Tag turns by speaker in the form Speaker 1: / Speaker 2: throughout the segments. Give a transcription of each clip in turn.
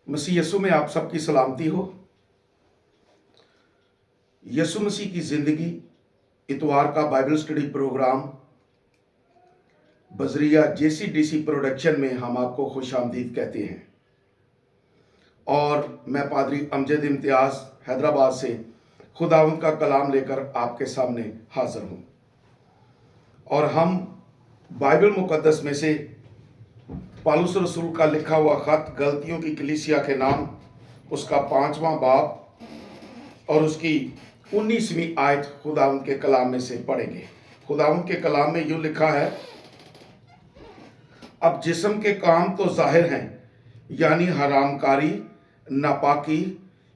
Speaker 1: मसीह यीशु में आप सबकी सलामती हो। यीशु मसीह की ज़िंदगी इतवार का बाइबल स्टडी प्रोग्राम बजरिया JCDC प्रोडक्शन में हम आपको खुशामदीद कहते हैं। और मैं पादरी अमजद इम्तियाज़ हैदराबाद से खुदावंद का कलाम लेकर आपके सामने हाजिर हूँ। और हम बाइबल मुकद्दस में से पौलुस रसूल का लिखा हुआ खत गलतियों की कलीसिया के नाम उसका 5वां बाब और उसकी 19वीं आयत खुदावंद के कलाम में से पढ़ेंगे। खुदावंद के कलाम में यूँ लिखा है, अब जिस्म के काम तो जाहिर हैं, यानी हरामकारी, नापाकी,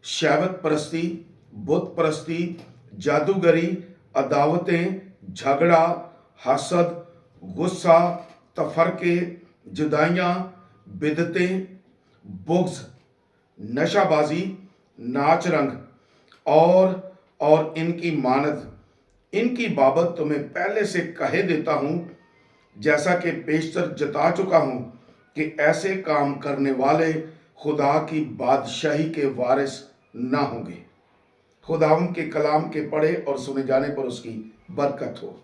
Speaker 1: शहवत परस्ती, बुत परस्ती, जादूगरी, अदावतें, झगड़ा, हसद, गुस्सा, तफरके, जुदाइयाँ, बिदतें, बुग़्ज़, नशाबाजी, नाच रंग और इनकी मानद, इनकी बाबत तुम्हें पहले से कहे देता हूँ, जैसा कि पेशतर जता चुका हूँ कि ऐसे काम करने वाले खुदा की बादशाही के वारिस ना होंगे। खुदावंद के कलाम के पढ़े और सुने जाने पर उसकी बरकत हो।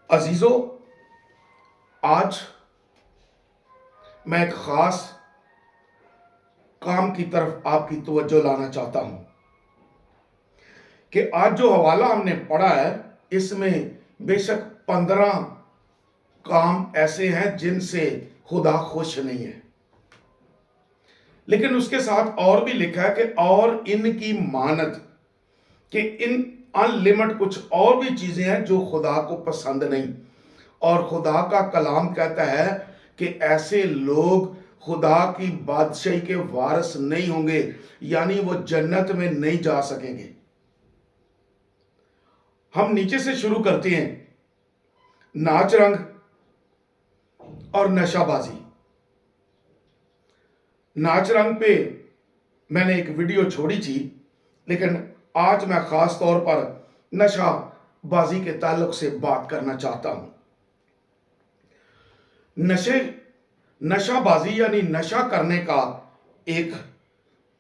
Speaker 1: अजीजों, आज मैं एक खास काम की तरफ आपकी तवज्जो लाना चाहता हूं कि आज जो हवाला हमने पढ़ा है, इसमें बेशक 15 काम ऐसे हैं जिनसे खुदा खुश नहीं है, लेकिन उसके साथ और भी लिखा है कि और इनकी मानद, कि इन अनलिमिट कुछ और भी चीजें हैं जो खुदा को पसंद नहीं। और खुदा का कलाम कहता है कि ऐसे लोग खुदा की बादशाही के वारिस नहीं होंगे, यानी वो जन्नत में नहीं जा सकेंगे। हम नीचे से शुरू करते हैं। नाच रंग और नशाबाजी। नाच रंग पे मैंने एक वीडियो छोड़ी थी, लेकिन आज मैं खास तौर पर नशाबाजी के ताल्लुक से बात करना चाहता हूं। नशाबाजी यानी नशा करने का एक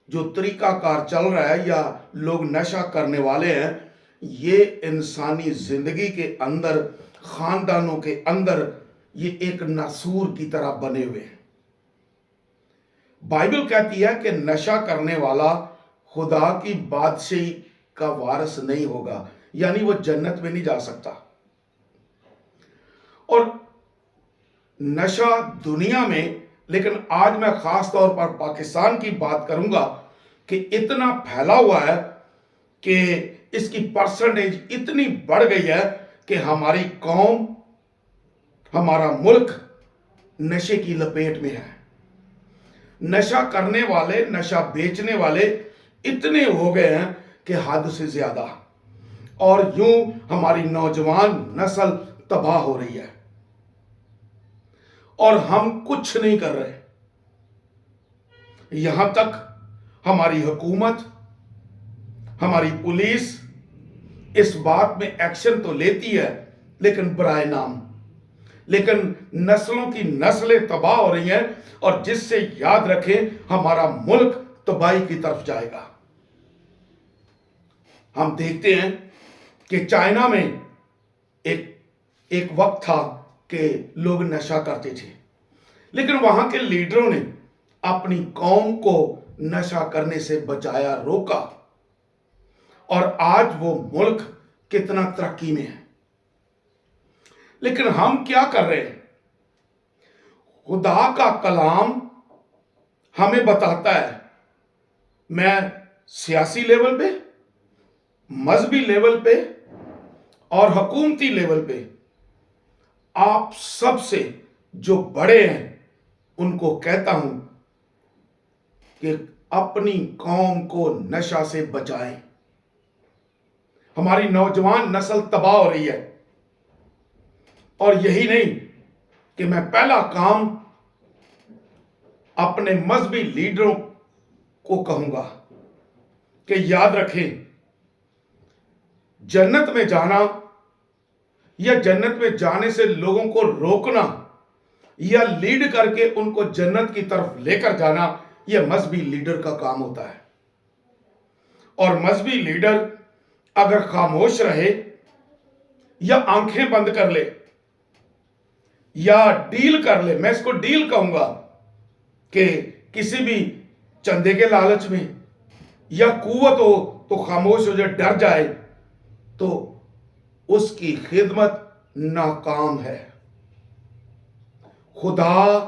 Speaker 1: जो तरीकाकार चल रहा है, या लोग नशा करने वाले हैं, ये इंसानी जिंदगी के अंदर, खानदानों के अंदर ये एक नासूर की तरह बने हुए हैं। बाइबल कहती है कि नशा करने वाला खुदा की बादशाही का वारिस नहीं होगा, यानी वो जन्नत में नहीं जा सकता। और नशा दुनिया में, लेकिन आज मैं खास तौर पर पाकिस्तान की बात करूंगा कि इतना फैला हुआ है कि इसकी परसेंटेज इतनी बढ़ गई है कि हमारी कौम, हमारा मुल्क नशे की लपेट में है। नशा करने वाले, नशा बेचने वाले इतने हो गए हैं कि हद से ज्यादा, और यूं हमारी नौजवान नस्ल तबाह हो रही है और हम कुछ नहीं कर रहे। यहां तक हमारी हुकूमत, हमारी पुलिस इस बात में एक्शन तो लेती है, लेकिन बराए नाम, लेकिन नस्लों की नस्लें तबाह हो रही हैं, और जिससे याद रखें हमारा मुल्क तबाही की तरफ जाएगा। हम देखते हैं कि चाइना में एक वक्त था कि लोग नशा करते थे, लेकिन वहां के लीडरों ने अपनी कौम को नशा करने से बचाया, रोका, और आज वो मुल्क कितना तरक्की में है। लेकिन हम क्या कर रहे हैं? खुदा का कलाम हमें बताता है, मैं सियासी लेवल पे, मजहबी लेवल पे और हुकूमती लेवल पे आप सबसे जो बड़े हैं उनको कहता हूं कि अपनी कौम को नशा से बचाएं। हमारी नौजवान नस्ल तबाह हो रही है, और यही नहीं कि मैं पहला काम अपने मजहबी लीडरों को कहूंगा कि याद रखें, जन्नत में जाना या जन्नत में जाने से लोगों को रोकना, या लीड करके उनको जन्नत की तरफ लेकर जाना, यह मजहबी लीडर का काम होता है। और मजहबी लीडर अगर खामोश रहे या आंखें बंद कर ले या डील कर ले, मैं इसको डील कहूंगा, कि किसी भी चंदे के लालच में या कुव्वत हो तो खामोश हो जाए, डर जाए, तो उसकी खिदमत नाकाम है। खुदा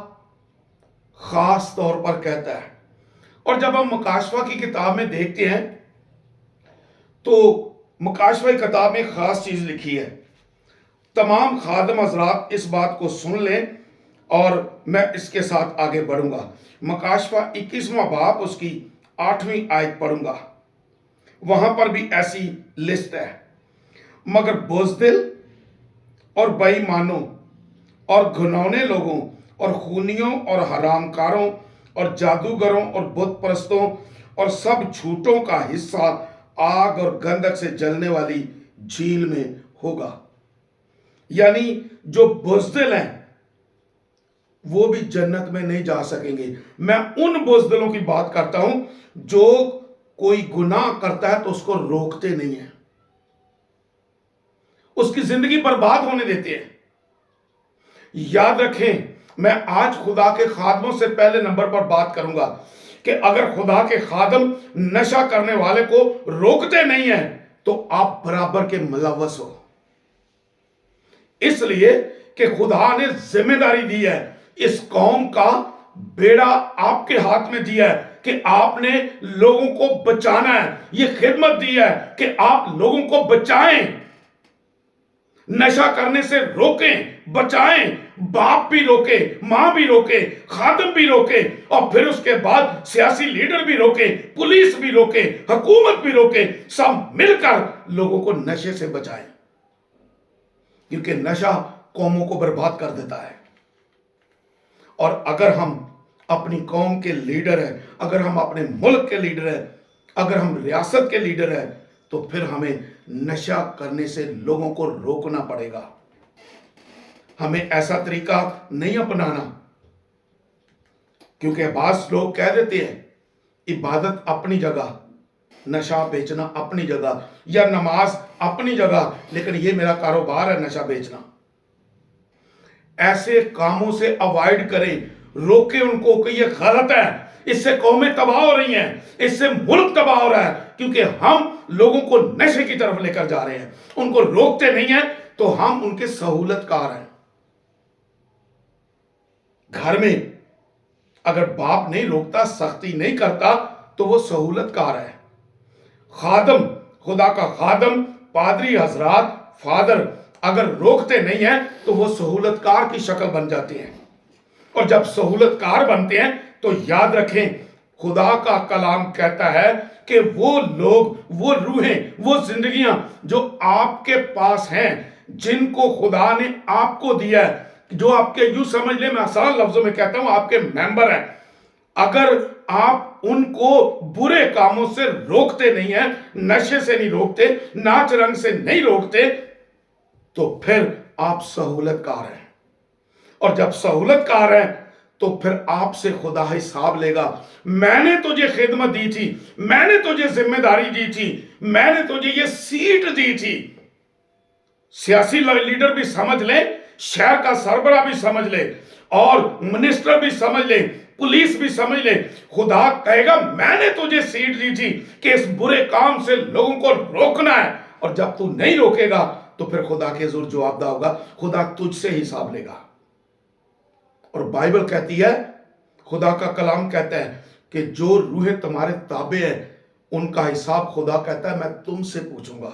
Speaker 1: खास तौर पर कहता है, और जब हम मुकाशवा की किताब में देखते हैं तो मुकाशवा की किताब में एक खास चीज लिखी है। तमाम खादम हजरात इस बात को सुन लें और मैं इसके साथ आगे बढ़ूंगा। मुकाशवा 21वां बाब उसकी 8वीं आयत पढ़ूंगा, वहां पर भी ऐसी लिस्ट है। मगर बुज़दिल और बेईमानों और घिनौने लोगों और खूनियों और हरामकारों और जादूगरों और बुत परस्तों और सब झूठों का हिस्सा आग और गंधक से जलने वाली झील में होगा। यानी जो बुज़दिल हैं वो भी जन्नत में नहीं जा सकेंगे। मैं उन बुज़दिलों की बात करता हूं जो कोई गुनाह करता है तो उसको रोकते नहीं है, उसकी जिंदगी बर्बाद होने देते हैं। याद रखें, मैं आज खुदा के खादमों से पहले नंबर पर बात करूंगा कि अगर खुदा के खादम नशा करने वाले को रोकते नहीं है तो आप बराबर के मुलव्वस हो। इसलिए कि खुदा ने जिम्मेदारी दी है, इस कौम का बेड़ा आपके हाथ में दिया है कि आपने लोगों को बचाना है। यह खिदमत दी है कि आप लोगों को बचाएं, नशा करने से रोकें, बचाएं। बाप भी रोके, मां भी रोके, खादम भी रोके, और फिर उसके बाद सियासी लीडर भी रोके, पुलिस भी रोके, हुकूमत भी रोके, सब मिलकर लोगों को नशे से बचाएं, क्योंकि नशा कौमों को बर्बाद कर देता है। और अगर हम अपनी कौम के लीडर हैं, अगर हम अपने मुल्क के लीडर हैं, अगर हम रियासत के लीडर हैं, तो फिर हमें नशा करने से लोगों को रोकना पड़ेगा। हमें ऐसा तरीका नहीं अपनाना, क्योंकि बास लोग कह देते हैं इबादत अपनी जगह, नशा बेचना अपनी जगह, या नमाज अपनी जगह, लेकिन ये मेरा कारोबार है नशा बेचना। ऐसे कामों से अवॉइड करें, रोके उनको कि ये गलत है, इससे कौमें तबाह हो रही हैं, इससे मुल्क तबाह हो रहा है, क्योंकि हम लोगों को नशे की तरफ लेकर जा रहे हैं। उनको रोकते नहीं हैं तो हम उनके सहूलतकार हैं। घर में अगर बाप नहीं रोकता, सख्ती नहीं करता, तो वो सहूलतकार है। खादम, खुदा का खादम, पादरी हजरात, फादर अगर रोकते नहीं हैं तो वो सहूलतकार की शक्ल बन जाते हैं। और जब सहूलतकार बनते हैं तो याद रखें, खुदा का कलाम कहता है कि वो लोग, वो रूहें, वो जिंदगियां जो आपके पास हैं, जिनको खुदा ने आपको दिया है, जो आपके, यूं समझ ले, मैं आसान लफ्जों में कहता हूं, आपके मेंबर हैं, अगर आप उनको बुरे कामों से रोकते नहीं हैं, नशे से नहीं रोकते, नाच रंग से नहीं रोकते, तो फिर आप सहूलतकार हैं। और जब सहूलतकार हैं तो फिर आपसे खुदा हिसाब लेगा। मैंने तुझे खिदमत दी थी, मैंने तुझे जिम्मेदारी दी थी, मैंने तुझे ये सीट दी थी। सियासी लीडर भी समझ ले, शहर का सरबराह भी समझ ले, और मिनिस्टर भी समझ ले, पुलिस भी समझ ले, खुदा कहेगा मैंने तुझे सीट दी थी कि इस बुरे काम से लोगों को रोकना है। और जब तू नहीं रोकेगा तो फिर खुदा के हुजूर जवाबदा होगा, खुदा तुझसे हिसाब लेगा। और बाइबल कहती है, खुदा का कलाम कहता है कि जो रूहें तुम्हारे ताबे हैं उनका हिसाब खुदा कहता है मैं तुमसे पूछूंगा।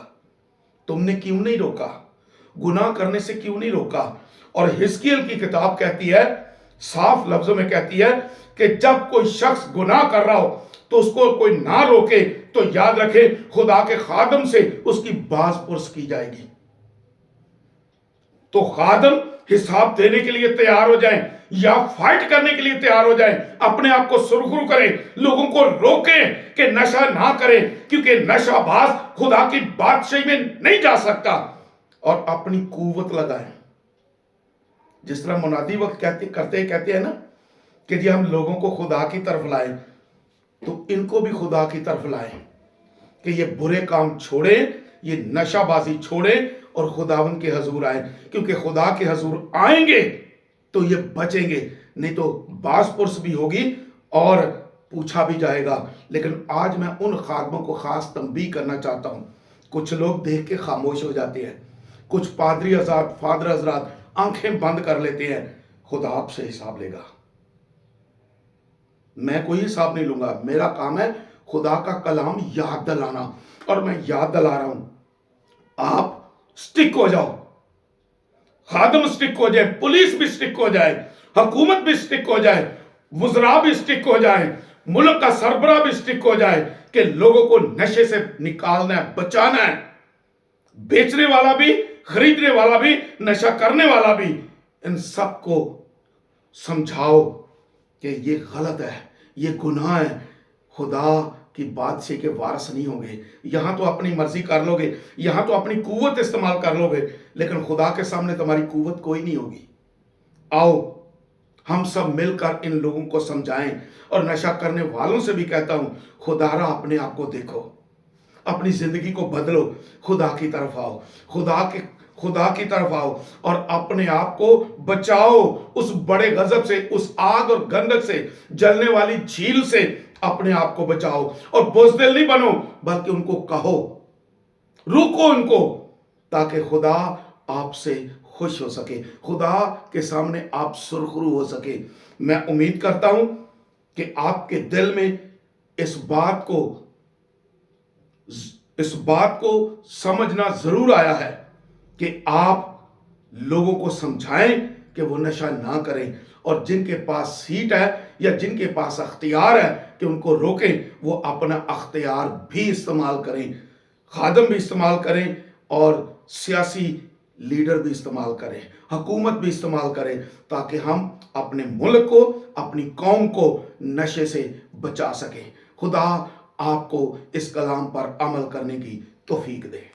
Speaker 1: तुमने क्यों नहीं रोका, गुनाह करने से क्यों नहीं रोका। और हिजकिय्याह की किताब कहती है, साफ लफ्जों में कहती है कि जब कोई शख्स गुनाह कर रहा हो तो उसको कोई ना रोके तो याद रखे खुदा के खादम से उसकी बाज पुरस की जाएगी। तो खादम हिसाब देने के लिए तैयार हो जाएं या फाइट करने के लिए तैयार हो जाएं, अपने आप को सुरखरू करें, लोगों को रोकें कि नशा ना करें, क्योंकि नशाबाज खुदा की बादशाही में नहीं जा सकता। और अपनी कुव्वत लगाएं, जिस तरह मुनादी वक्त कहते हैं ना कि जी हम लोगों को खुदा की तरफ लाएं, तो इनको भी खुदा की तरफ लाएं कि ये बुरे काम छोड़ें, ये नशाबाजी छोड़ें और खुदावन के हजूर आए, क्योंकि खुदा के हजूर आएंगे तो ये बचेंगे, नहीं तो बास पुरस भी होगी और पूछा भी जाएगा। लेकिन आज मैं उन खादमों को खास तंबीह करना चाहता हूं। कुछ लोग देख के खामोश हो जाते हैं, कुछ पादरी हजरात, फादर हजरात आंखें बंद कर लेते हैं। खुदा आपसे हिसाब लेगा, मैं कोई हिसाब नहीं लूंगा। मेरा काम है खुदा का कलाम याद दिलाना, और मैं याद दिला रहा हूं। आप स्टिक हो जाओ, खादम स्टिक हो जाए, पुलिस भी स्टिक हो जाए, हुकूमत भी स्टिक हो जाए, वज़रा भी स्टिक हो जाए, मुल्क का सरबराह भी स्टिक हो जाए कि लोगों को नशे से निकालना है, बचाना है। बेचने वाला भी, खरीदने वाला भी, नशा करने वाला भी, इन सबको समझाओ कि ये गलत है, ये गुनाह है। खुदा की बादशाह के वारिस नहीं होंगे। यहां तो अपनी मर्जी कर लोगे, यहां तो अपनी कुव्वत इस्तेमाल कर लोगे, लेकिन खुदा के सामने तुम्हारी कुव्वत कोई नहीं होगी। आओ हम सब मिलकर इन लोगों को समझाएं। और नशा करने वालों से भी कहता हूं, खुदारा अपने आप को देखो, अपनी जिंदगी को बदलो, खुदा की तरफ आओ, खुदा की तरफ आओ और अपने आप को बचाओ उस बड़े गजब से, उस आग और गंधक से, जलने वाली झील से अपने आप को बचाओ। और बुज़दिल नहीं बनो, बल्कि उनको कहो, रुको उनको, ताकि खुदा आपसे खुश हो सके, खुदा के सामने आप सुरखरू हो सके। मैं उम्मीद करता हूं कि आपके दिल में इस बात को समझना जरूर आया है कि आप लोगों को समझाएं कि वो नशा ना करें, और जिनके पास सीट है या जिनके पास अख्तियार है कि उनको रोकें, वो अपना अख्तियार भी इस्तेमाल करें, खादम भी इस्तेमाल करें और सियासी लीडर भी इस्तेमाल करें, हुकूमत भी इस्तेमाल करें, ताकि हम अपने मुल्क को, अपनी कौम को नशे से बचा सकें। खुदा आपको इस कलाम पर अमल करने की तौफीक दे।